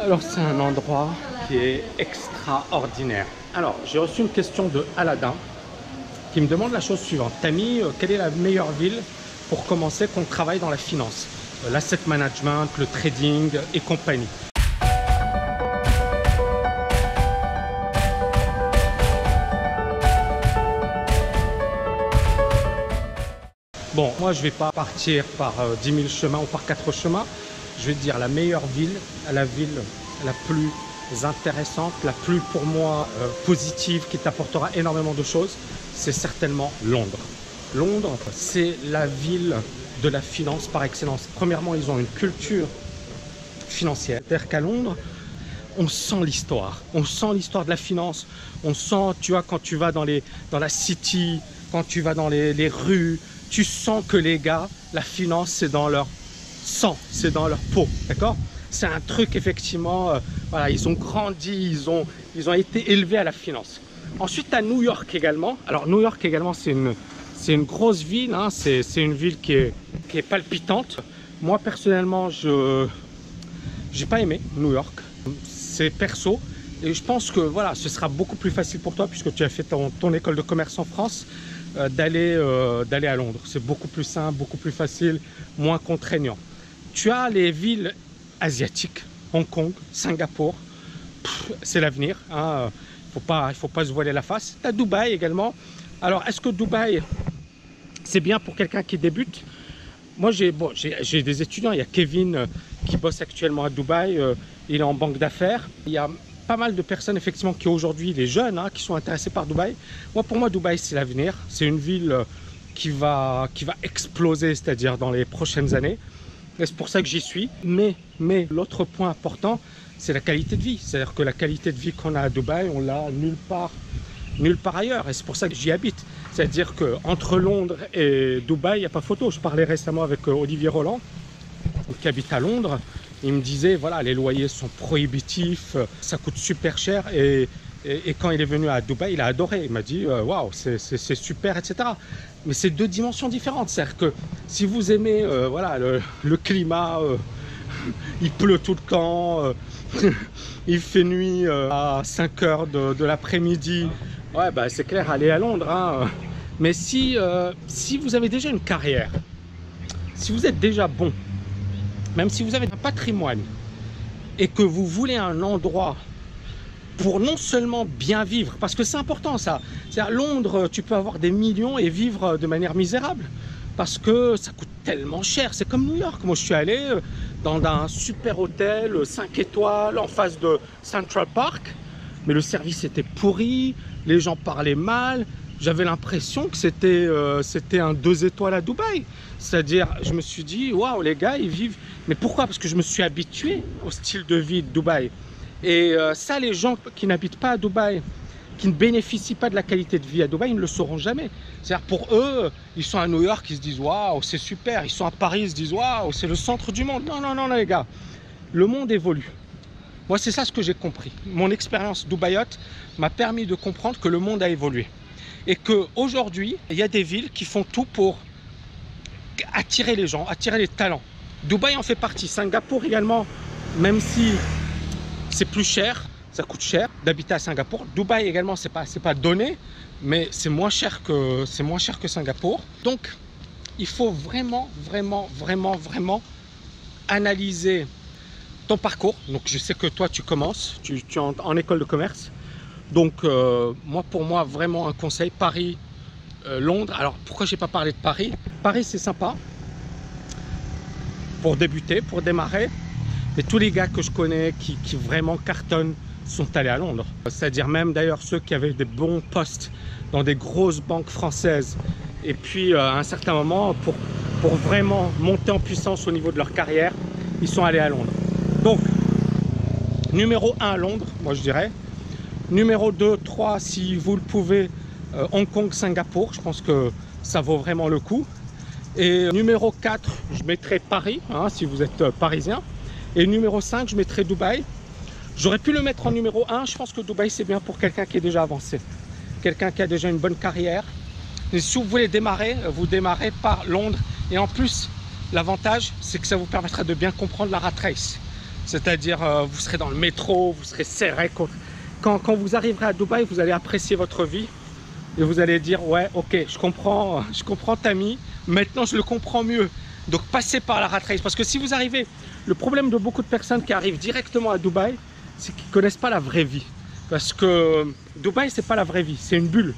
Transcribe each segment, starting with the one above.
Alors c'est un endroit qui est extraordinaire. Alors j'ai reçu une question de Aladdin qui me demande la chose suivante. Tammy, quelle est la meilleure ville pour commencer qu'on travaille dans la finance, l'asset management, le trading et compagnie? Bon, moi je ne vais pas partir par 10 000 chemins ou par 4 chemins. Je vais te dire la meilleure ville, la ville la plus intéressante, la plus pour moi positive, qui t'apportera énormément de choses, c'est certainement Londres. Londres, c'est la ville de la finance par excellence. Premièrement, ils ont une culture financière. C'est-à-dire qu'à Londres, on sent l'histoire. On sent l'histoire de la finance. On sent, tu vois, quand tu vas dans la city, quand tu vas dans les rues, tu sens que les gars, la finance, c'est dans leur sang, c'est dans leur peau, d'accord? C'est un truc, effectivement, voilà, ils ont grandi, ils ont été élevés à la finance. Ensuite, à New York également. Alors, New York également, c'est une grosse ville, hein, c'est une ville qui est palpitante. Moi, personnellement, je n'ai pas aimé New York. C'est perso. Et je pense que voilà, ce sera beaucoup plus facile pour toi, puisque tu as fait ton école de commerce en France, d'aller à Londres. C'est beaucoup plus simple, beaucoup plus facile, moins contraignant. Tu as les villes asiatiques, Hong Kong, Singapour, c'est l'avenir, hein. Il faut pas se voiler la face. Tu as Dubaï également. Alors, est-ce que Dubaï, c'est bien pour quelqu'un qui débute? Moi, j'ai des étudiants. Il y a Kevin qui bosse actuellement à Dubaï. Il est en banque d'affaires. Il y a pas mal de personnes, effectivement, qui aujourd'hui, les jeunes, hein, qui sont intéressés par Dubaï. Pour moi, Dubaï, c'est l'avenir. C'est une ville qui va exploser, c'est-à-dire dans les prochaines années. Et c'est pour ça que j'y suis. Mais l'autre point important, c'est la qualité de vie. C'est-à-dire que la qualité de vie qu'on a à Dubaï, on l'a nulle part ailleurs. Et c'est pour ça que j'y habite. C'est-à-dire qu'entre Londres et Dubaï, il n'y a pas photo. Je parlais récemment avec Olivier Roland, qui habite à Londres. Il me disait, voilà, les loyers sont prohibitifs, ça coûte super cher. Et quand il est venu à Dubaï, il a adoré. Il m'a dit, waouh, c'est super, etc. Mais c'est deux dimensions différentes. C'est-à-dire que si vous aimez voilà, le climat, il pleut tout le temps, il fait nuit à 5 heures de l'après-midi, ouais, bah, c'est clair, allez à Londres, hein. Mais si vous avez déjà une carrière, si vous êtes déjà bon, même si vous avez un patrimoine et que vous voulez un endroit pour non seulement bien vivre, parce que c'est important ça, c'est-à-dire Londres, tu peux avoir des millions et vivre de manière misérable, parce que ça coûte tellement cher. C'est comme New York. Moi, je suis allé dans un super hôtel 5 étoiles en face de Central Park, mais le service était pourri, les gens parlaient mal. J'avais l'impression que c'était un 2 étoiles à Dubaï. C'est-à-dire, je me suis dit, waouh, les gars, ils vivent. Mais pourquoi? Parce que je me suis habitué au style de vie de Dubaï. Et ça, les gens qui n'habitent pas à Dubaï, qui ne bénéficient pas de la qualité de vie à Dubaï, ils ne le sauront jamais. C'est-à-dire, pour eux, ils sont à New York, ils se disent, waouh, c'est super. Ils sont à Paris, ils se disent, waouh, c'est le centre du monde. Non, non, non, les gars. Le monde évolue. Moi, c'est ça ce que j'ai compris. Mon expérience dubaïote m'a permis de comprendre que le monde a évolué. Et qu'aujourd'hui, il y a des villes qui font tout pour attirer les gens, attirer les talents. Dubaï en fait partie. Singapour également, même si c'est plus cher, ça coûte cher d'habiter à Singapour. Dubaï également, c'est pas donné, mais c'est moins cher que Singapour. Donc, il faut vraiment analyser ton parcours. Donc, je sais que toi, tu commences, tu es en école de commerce. Donc, pour moi, vraiment un conseil, Paris, Londres. Alors, pourquoi j'ai pas parlé de Paris? Paris, c'est sympa pour débuter, pour démarrer. Mais tous les gars que je connais qui vraiment cartonnent sont allés à Londres. C'est-à-dire même d'ailleurs ceux qui avaient des bons postes dans des grosses banques françaises. Et puis, à un certain moment, pour vraiment monter en puissance au niveau de leur carrière, ils sont allés à Londres. Donc, numéro 1 à Londres, moi je dirais. Numéro 2, 3, si vous le pouvez, Hong Kong, Singapour, je pense que ça vaut vraiment le coup. Et numéro 4, je mettrai Paris, hein, si vous êtes parisien. Et numéro 5, je mettrai Dubaï. J'aurais pu le mettre en numéro 1, je pense que Dubaï c'est bien pour quelqu'un qui est déjà avancé. Quelqu'un qui a déjà une bonne carrière. Et si vous voulez démarrer, vous démarrez par Londres. Et en plus, l'avantage, c'est que ça vous permettra de bien comprendre la rat race. C'est-à-dire, vous serez dans le métro, vous serez serré. Quand vous arriverez à Dubaï, vous allez apprécier votre vie. Et vous allez dire, ouais, ok, je comprends Tammy, maintenant je le comprends mieux. Donc passez par la rat race. Parce que si vous arrivez, le problème de beaucoup de personnes qui arrivent directement à Dubaï, c'est qu'ils ne connaissent pas la vraie vie. Parce que Dubaï, c'est pas la vraie vie, c'est une bulle.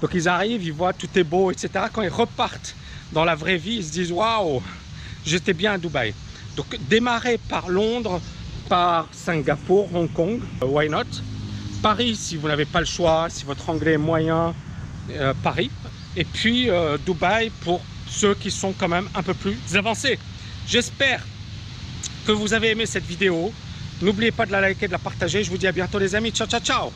Donc ils arrivent, ils voient tout est beau, etc. Quand ils repartent dans la vraie vie, ils se disent, waouh, j'étais bien à Dubaï. Donc démarrez par Londres, par Singapour, Hong Kong, why not? Paris, si vous n'avez pas le choix, si votre anglais est moyen, Paris. Et puis Dubaï pour ceux qui sont quand même un peu plus avancés. J'espère que vous avez aimé cette vidéo. N'oubliez pas de la liker, de la partager. Je vous dis à bientôt les amis. Ciao, ciao, ciao!